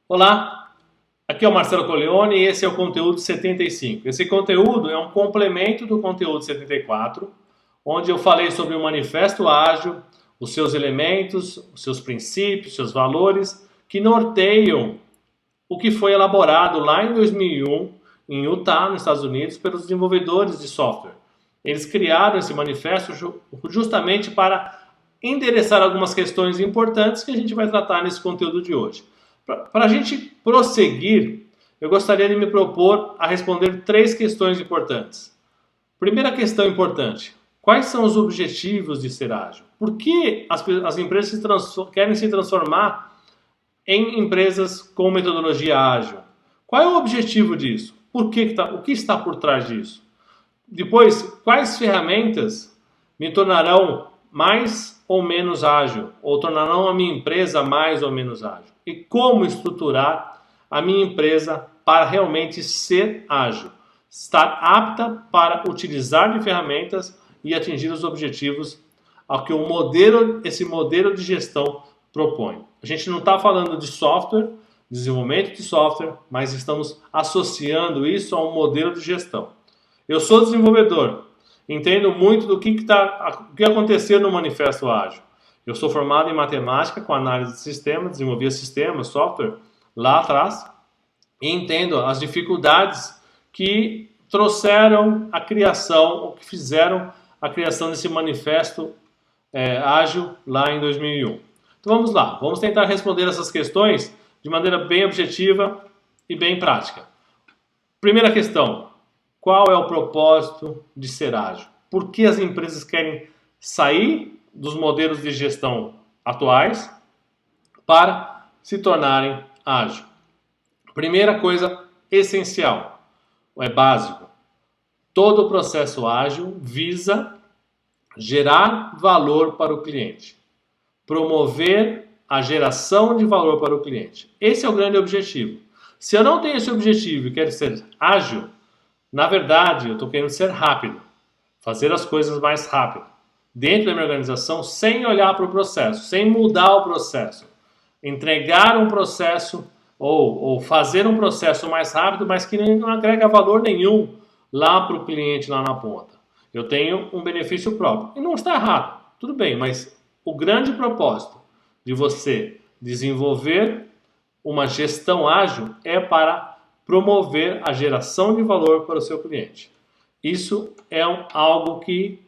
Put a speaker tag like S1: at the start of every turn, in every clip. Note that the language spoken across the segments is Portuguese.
S1: Olá, aqui é o Marcelo Coleone e esse é o conteúdo 75. Esse conteúdo é um complemento do conteúdo 74, onde eu falei sobre o Manifesto Ágil, os seus elementos, os seus princípios, seus valores, que norteiam o que foi elaborado lá em 2001, em Utah, nos Estados Unidos, pelos desenvolvedores de software. Eles criaram esse manifesto justamente para endereçar algumas questões importantes que a gente vai tratar nesse conteúdo de hoje. Para a gente prosseguir, eu gostaria de me propor a responder três questões importantes. Primeira questão importante: quais são os objetivos de ser ágil? Por que as empresas querem se transformar em empresas com metodologia ágil? Qual é o objetivo disso? O que está por trás disso? Depois, quais ferramentas me tornarão mais ou menos ágil, ou tornarão a minha empresa mais ou menos ágil? E como estruturar a minha empresa para realmente ser ágil, estar apta para utilizar de ferramentas e atingir os objetivos ao que esse modelo de gestão propõe. A gente não está falando de software, desenvolvimento de software, mas estamos associando isso a um modelo de gestão. Eu sou desenvolvedor, entendo muito do que aconteceu no Manifesto Ágil. Eu sou formado em matemática com análise de sistemas, desenvolvia sistemas, software lá atrás, e entendo as dificuldades que trouxeram a criação, ou que fizeram a criação desse Manifesto Ágil lá em 2001. Então vamos lá, vamos tentar responder essas questões de maneira bem objetiva e bem prática. Primeira questão: qual é o propósito de ser ágil? Por que as empresas querem sair dos modelos de gestão atuais para se tornarem ágil? Primeira coisa essencial, é básico: todo o processo ágil visa gerar valor para o cliente, promover a geração de valor para o cliente. Esse é o grande objetivo. Se eu não tenho esse objetivo e quero ser ágil, na verdade eu estou querendo ser rápido, fazer as coisas mais rápido, dentro da minha organização, sem olhar para o processo, sem mudar o processo, entregar um processo ou fazer um processo mais rápido, mas que não agrega valor nenhum lá para o cliente, lá na ponta. Eu tenho um benefício próprio. E não está errado, tudo bem, mas o grande propósito de você desenvolver uma gestão ágil é para promover a geração de valor para o seu cliente. Isso é algo que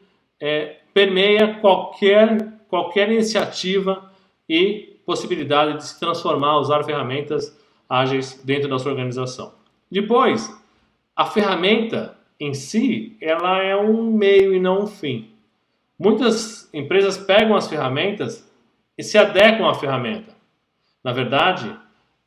S1: permeia qualquer iniciativa e possibilidade de se transformar, usar ferramentas ágeis dentro da sua organização. Depois, a ferramenta em si, ela é um meio e não um fim. Muitas empresas pegam as ferramentas e se adequam à ferramenta. Na verdade,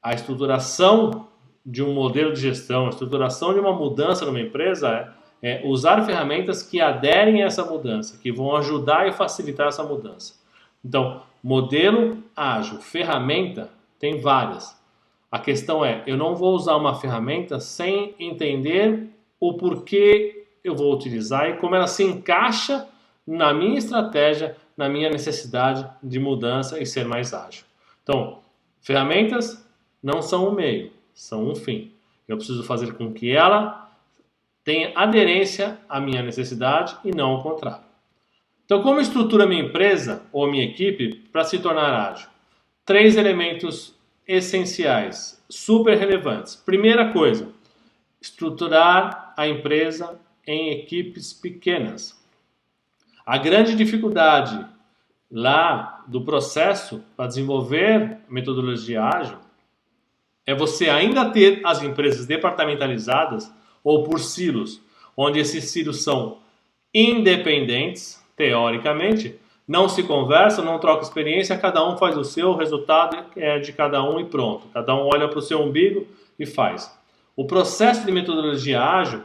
S1: a estruturação de um modelo de gestão, a estruturação de uma mudança numa empresa é usar ferramentas que aderem a essa mudança, que vão ajudar e facilitar essa mudança. Então, modelo ágil, ferramenta, tem várias. A questão é, eu não vou usar uma ferramenta sem entender o porquê eu vou utilizar e como ela se encaixa na minha estratégia, na minha necessidade de mudança e ser mais ágil. Então, ferramentas não são um meio, são um fim. Eu preciso fazer com que ela tenha aderência à minha necessidade e não ao contrário. Então, como estrutura a minha empresa ou a minha equipe para se tornar ágil? Três elementos essenciais, super relevantes. Primeira coisa, estruturar a empresa em equipes pequenas. A grande dificuldade lá do processo para desenvolver metodologia ágil é você ainda ter as empresas departamentalizadas ou por silos, onde esses silos são independentes, teoricamente, não se conversam, não trocam experiência, cada um faz o seu, o resultado é de cada um e pronto. Cada um olha para o seu umbigo e faz. O processo de metodologia ágil,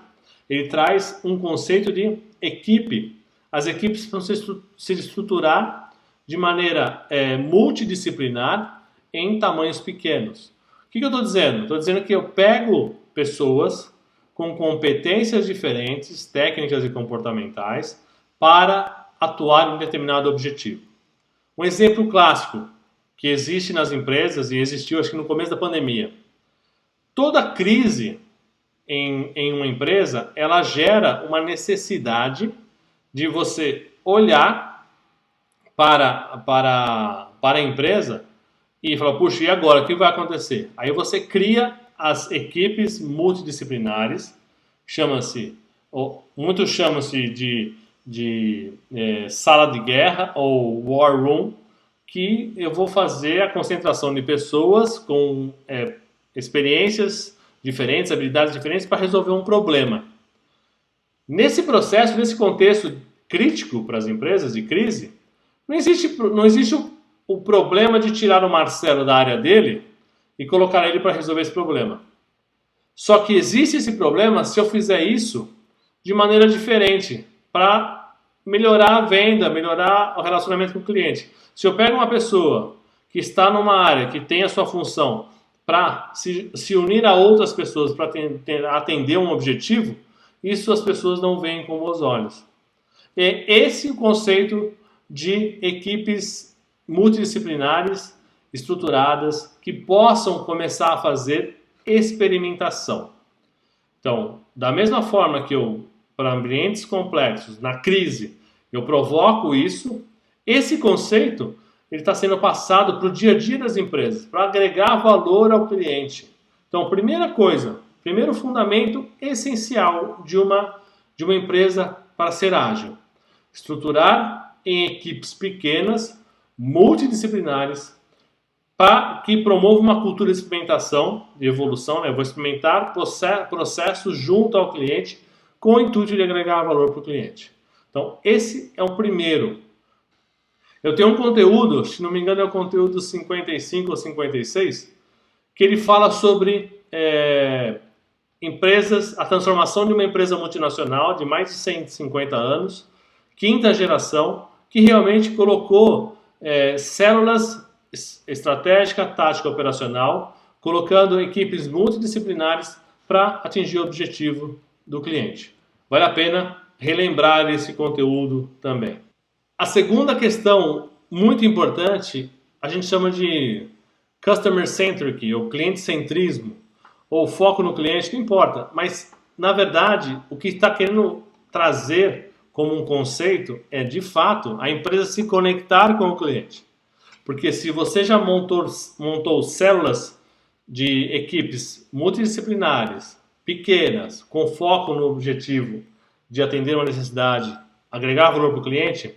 S1: ele traz um conceito de equipe. As equipes vão se estruturar de maneira multidisciplinar em tamanhos pequenos. O que eu estou dizendo? Estou dizendo que eu pego pessoas com competências diferentes, técnicas e comportamentais, para atuar em um determinado objetivo. Um exemplo clássico: que existe nas empresas e existiu, acho que no começo da pandemia. Toda crise em uma empresa, ela gera uma necessidade de você olhar para a empresa e falar, puxa, e agora? O que vai acontecer? Aí você cria as equipes multidisciplinares, muitos chamam-se de sala de guerra ou war room, que eu vou fazer a concentração de pessoas com experiências diferentes, habilidades diferentes para resolver um problema. Nesse processo, nesse contexto crítico para as empresas de crise, não existe o problema de tirar o Marcelo da área dele e colocar ele para resolver esse problema. Só que existe esse problema se eu fizer isso de maneira diferente, para melhorar a venda, melhorar o relacionamento com o cliente. Se eu pego uma pessoa que está numa área que tem a sua função para se unir a outras pessoas para atender um objetivo, isso as pessoas não veem com bons olhos. É esse o conceito de equipes multidisciplinares, estruturadas, que possam começar a fazer experimentação. Então, da mesma forma que para ambientes complexos, na crise, eu provoco isso, esse conceito ele está sendo passado para o dia a dia das empresas, para agregar valor ao cliente. Então, primeiro fundamento essencial de uma empresa para ser ágil. Estruturar em equipes pequenas, multidisciplinares, para que promova uma cultura de experimentação, de evolução. Eu vou experimentar processos junto ao cliente com o intuito de agregar valor para o cliente. Então, esse é o primeiro. Eu tenho um conteúdo, se não me engano é o conteúdo 55 ou 56, que ele fala sobre empresas, a transformação de uma empresa multinacional de mais de 150 anos, quinta geração, que realmente colocou células estratégica, tática, operacional, colocando equipes multidisciplinares para atingir o objetivo do cliente. Vale a pena relembrar esse conteúdo também. A segunda questão muito importante, a gente chama de customer centric, ou cliente-centrismo, ou foco no cliente, não importa. Mas, na verdade, o que está querendo trazer como um conceito é, de fato, a empresa se conectar com o cliente. Porque se você já montou células de equipes multidisciplinares, pequenas, com foco no objetivo de atender uma necessidade, agregar valor para o cliente,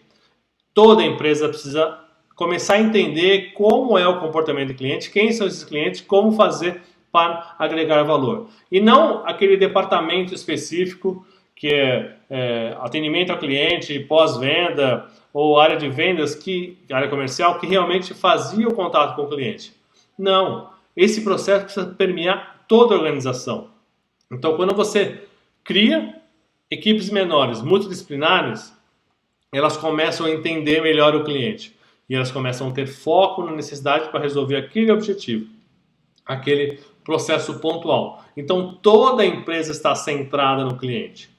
S1: toda empresa precisa começar a entender como é o comportamento do cliente, quem são esses clientes, como fazer para agregar valor. E não aquele departamento específico que é atendimento ao cliente, pós-venda, ou área de vendas, área comercial, que realmente fazia o contato com o cliente. Não, esse processo precisa permear toda a organização. Então, quando você cria equipes menores, multidisciplinares, elas começam a entender melhor o cliente. E elas começam a ter foco na necessidade para resolver aquele objetivo, aquele processo pontual. Então, toda a empresa está centrada no cliente.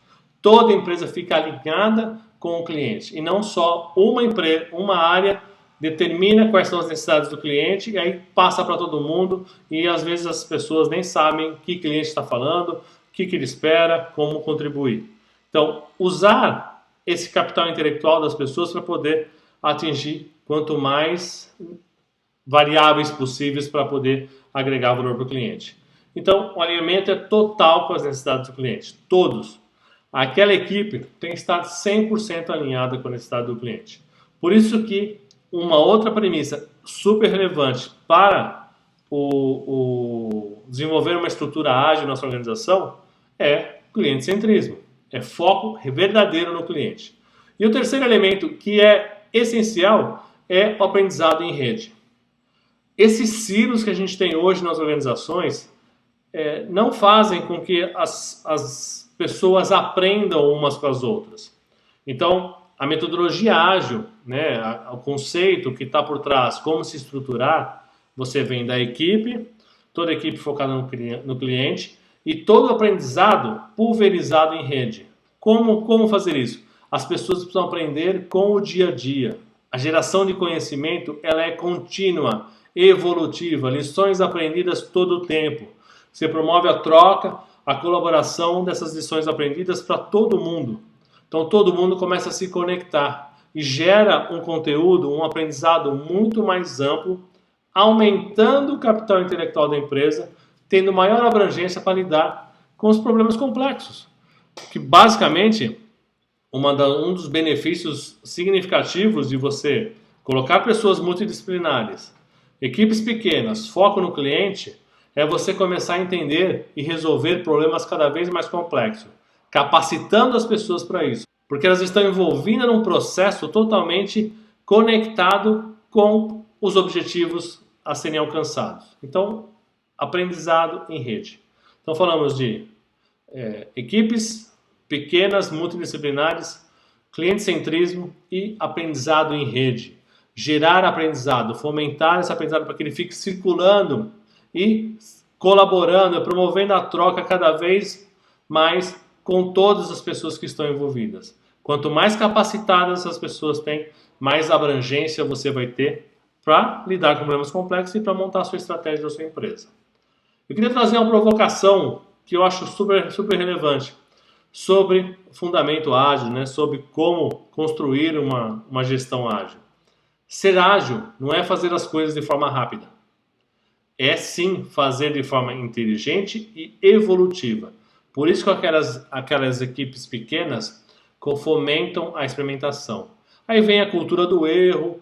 S1: Toda a empresa fica alinhada com o cliente. E não só uma área determina quais são as necessidades do cliente e aí passa para todo mundo e às vezes as pessoas nem sabem que cliente está falando, o que ele espera, como contribuir. Então, usar esse capital intelectual das pessoas para poder atingir quanto mais variáveis possíveis para poder agregar valor para o cliente. Então, o alinhamento é total com as necessidades do cliente, todos. Aquela equipe tem que estar 100% alinhada com a necessidade do cliente. Por isso que uma outra premissa super relevante para desenvolver uma estrutura ágil na nossa organização é cliente-centrismo. É foco verdadeiro no cliente. E o terceiro elemento que é essencial é o aprendizado em rede. Esses silos que a gente tem hoje nas organizações não fazem com que as pessoas aprendam umas com as outras. Então, a metodologia ágil, o conceito que está por trás, como se estruturar, você vem da equipe, toda a equipe focada no cliente e todo o aprendizado pulverizado em rede. Como fazer isso? As pessoas precisam aprender com o dia a dia. A geração de conhecimento ela é contínua, evolutiva, lições aprendidas todo o tempo. Você promove a troca, a colaboração dessas lições aprendidas para todo mundo. Então todo mundo começa a se conectar e gera um conteúdo, um aprendizado muito mais amplo, aumentando o capital intelectual da empresa, tendo maior abrangência para lidar com os problemas complexos. Que basicamente, um dos benefícios significativos de você colocar pessoas multidisciplinares, equipes pequenas, foco no cliente, é você começar a entender e resolver problemas cada vez mais complexos, capacitando as pessoas para isso, porque elas estão envolvidas num processo totalmente conectado com os objetivos a serem alcançados. Então, aprendizado em rede. Então, falamos de equipes pequenas, multidisciplinares, cliente-centrismo e aprendizado em rede. Gerar aprendizado, fomentar esse aprendizado para que ele fique circulando e colaborando, promovendo a troca cada vez mais com todas as pessoas que estão envolvidas. Quanto mais capacitadas essas pessoas têm, mais abrangência você vai ter para lidar com problemas complexos e para montar a sua estratégia da sua empresa. Eu queria trazer uma provocação que eu acho super relevante sobre fundamento ágil, né? Sobre como construir uma gestão ágil. Ser ágil não é fazer as coisas de forma rápida. É sim fazer de forma inteligente e evolutiva. Por isso que aquelas equipes pequenas fomentam a experimentação. Aí vem a cultura do erro.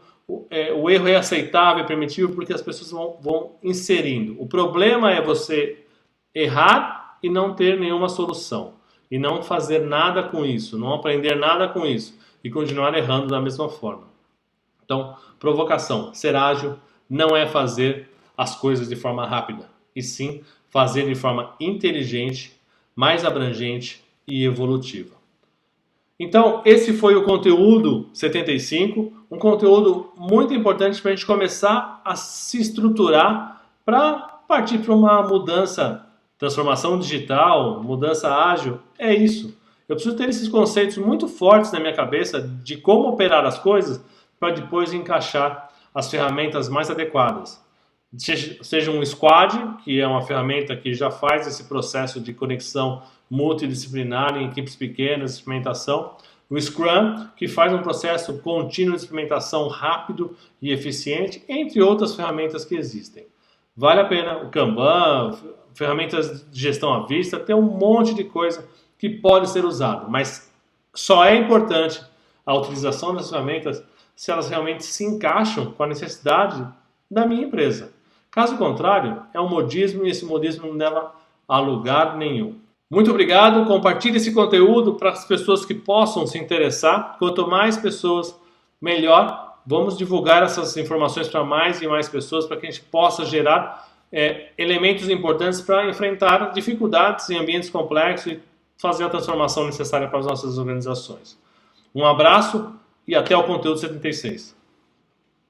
S1: O erro é aceitável e permitido porque as pessoas vão inserindo. O problema é você errar e não ter nenhuma solução. E não fazer nada com isso, não aprender nada com isso. E continuar errando da mesma forma. Então, provocação. Ser ágil não é fazer as coisas de forma rápida. E sim fazer de forma inteligente, mais abrangente e evolutiva. Então, esse foi o conteúdo 75, um conteúdo muito importante para a gente começar a se estruturar para partir para uma mudança, transformação digital, mudança ágil. É isso. Eu preciso ter esses conceitos muito fortes na minha cabeça de como operar as coisas para depois encaixar as ferramentas mais adequadas. Seja um squad, que é uma ferramenta que já faz esse processo de conexão multidisciplinar em equipes pequenas, experimentação. O Scrum, que faz um processo contínuo de experimentação rápido e eficiente, entre outras ferramentas que existem. Vale a pena o Kanban, ferramentas de gestão à vista, tem um monte de coisa que pode ser usado, mas só é importante a utilização das ferramentas se elas realmente se encaixam com a necessidade da minha empresa. Caso contrário, é um modismo e esse modismo não leva a lugar nenhum. Muito obrigado, compartilhe esse conteúdo para as pessoas que possam se interessar. Quanto mais pessoas, melhor. Vamos divulgar essas informações para mais e mais pessoas para que a gente possa gerar elementos importantes para enfrentar dificuldades em ambientes complexos e fazer a transformação necessária para as nossas organizações. Um abraço e até o conteúdo 76.